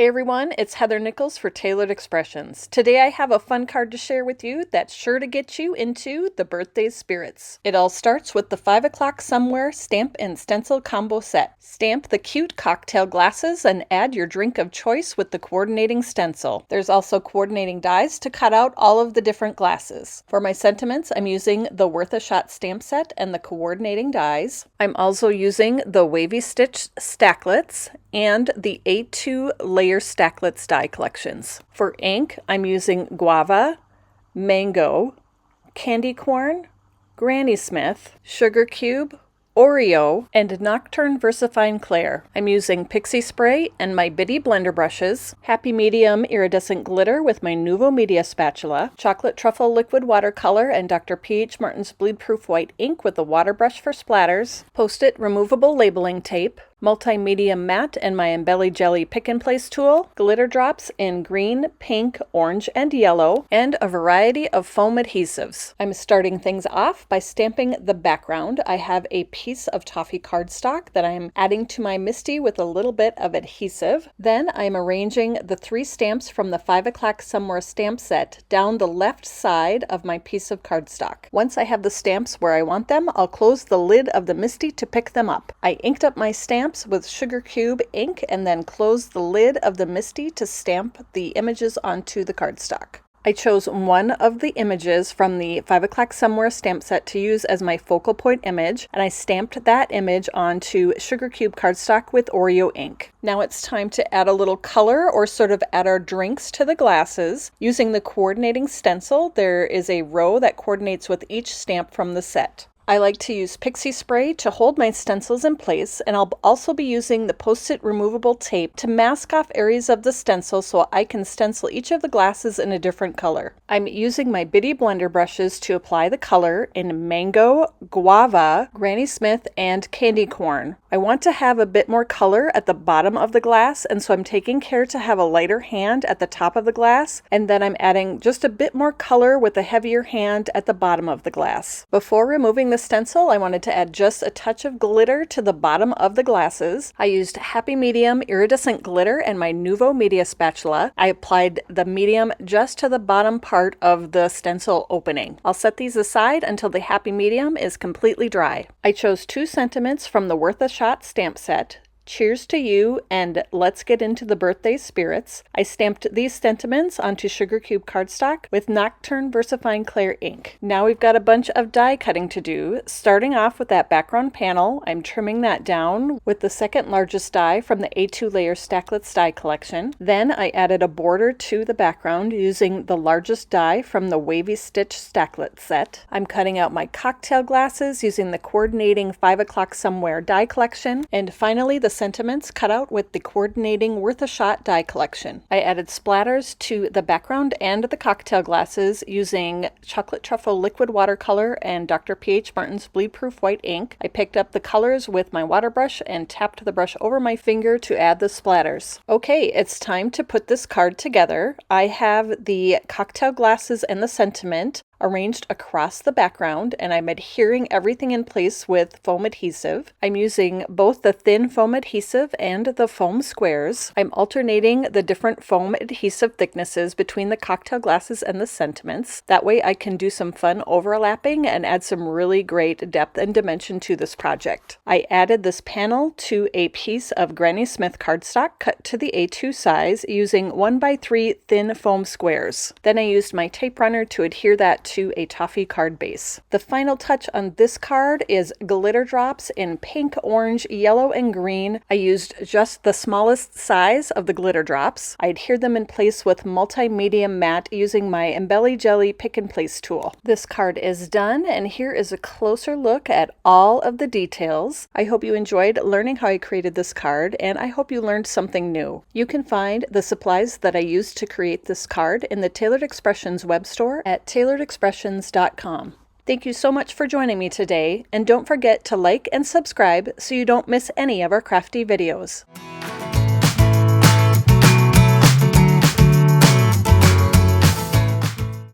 everyone, it's Heather Nichols for Tailored Expressions. Today I have a fun card to share with you that's sure to get you into the birthday spirits. It all starts with the 5 o'clock somewhere stamp and stencil combo set. Stamp the cute cocktail glasses and add your drink of choice with the coordinating stencil. There's also coordinating dies to cut out all of the different glasses. For my sentiments, I'm using the Worth a Shot stamp set and the coordinating dies. I'm also using the Wavy Stitch Stacklets and the A2 Layer Stacklets die collections. For ink, I'm using Guava, Mango, Candy Corn, Granny Smith, Sugar Cube, Oreo, and Nocturne VersaFine Clair. I'm using Pixie Spray and my Bitty blender brushes, Happy Medium iridescent glitter with my Nuvo Media spatula, Chocolate Truffle liquid watercolor and Dr. P.H. Martin's bleed-proof white ink with a water brush for splatters, Post-it removable labeling tape, multi-medium matte and my Embelly Jelly pick and place tool, glitter drops in green, pink, orange, and yellow, and a variety of foam adhesives. I'm starting things off by stamping the background. I have a piece of toffee cardstock that I'm adding to my Misty with a little bit of adhesive. Then I'm arranging the 3 stamps from the 5 o'clock somewhere stamp set down the left side of my piece of cardstock. Once I have the stamps where I want them, I'll close the lid of the Misty to pick them up. I inked up my stamps with Sugar Cube ink and then close the lid of the Misty to stamp the images onto the cardstock. I chose one of the images from the 5 o'clock somewhere stamp set to use as my focal point image, and I stamped that image onto Sugar Cube cardstock with Oreo ink. Now it's time to add a little color or sort of add our drinks to the glasses. Using the coordinating stencil, there is a row that coordinates with each stamp from the set. I like to use Pixie Spray to hold my stencils in place, and I'll also be using the Post-it removable tape to mask off areas of the stencil so I can stencil each of the glasses in a different color. I'm using my Bitty blender brushes to apply the color in Mango, Guava, Granny Smith, and Candy Corn. I want to have a bit more color at the bottom of the glass, and so I'm taking care to have a lighter hand at the top of the glass, and then I'm adding just a bit more color with a heavier hand at the bottom of the glass. Before removing the stencil, I wanted to add just a touch of glitter to the bottom of the glasses. I used Happy Medium iridescent glitter and my Nuvo Media spatula. I applied the medium just to the bottom part of the stencil opening. I'll set these aside until the Happy Medium is completely dry. I chose 2 sentiments from the Worth a Shot stamp set. Cheers to you and let's get into the birthday spirits. I stamped these sentiments onto Sugar Cube cardstock with Nocturne VersaFine Clair ink. Now we've got a bunch of die cutting to do. Starting off with that background panel, I'm trimming that down with the second largest die from the A2 Layer Stacklets die collection. Then I added a border to the background using the largest die from the Wavy Stitch Stacklet set. I'm cutting out my cocktail glasses using the coordinating 5 o'clock somewhere die collection. And finally, the sentiments cut out with the coordinating Worth a Shot die collection. I added splatters to the background and the cocktail glasses using Chocolate Truffle liquid watercolor and Dr. P.H. Martin's bleed-proof white ink. I picked up the colors with my water brush and tapped the brush over my finger to add the splatters. Okay, it's time to put this card together. I have the cocktail glasses and the sentiment arranged across the background, and I'm adhering everything in place with foam adhesive. I'm using both the thin foam adhesive and the foam squares. I'm alternating the different foam adhesive thicknesses between the cocktail glasses and the sentiments. That way I can do some fun overlapping and add some really great depth and dimension to this project. I added this panel to a piece of Granny Smith cardstock cut to the A2 size using 1x3 thin foam squares. Then I used my tape runner to adhere that to a toffee card base. The final touch on this card is glitter drops in pink, orange, yellow, and green. I used just the smallest size of the glitter drops. I adhered them in place with multi-medium matte using my Embelly Jelly pick and place tool. This card is done, and here is a closer look at all of the details. I hope you enjoyed learning how I created this card, and I hope you learned something new. You can find the supplies that I used to create this card in the Tailored Expressions web store at tailoredexpressions.com. Thank you so much for joining me today, and don't forget to like and subscribe so you don't miss any of our crafty videos.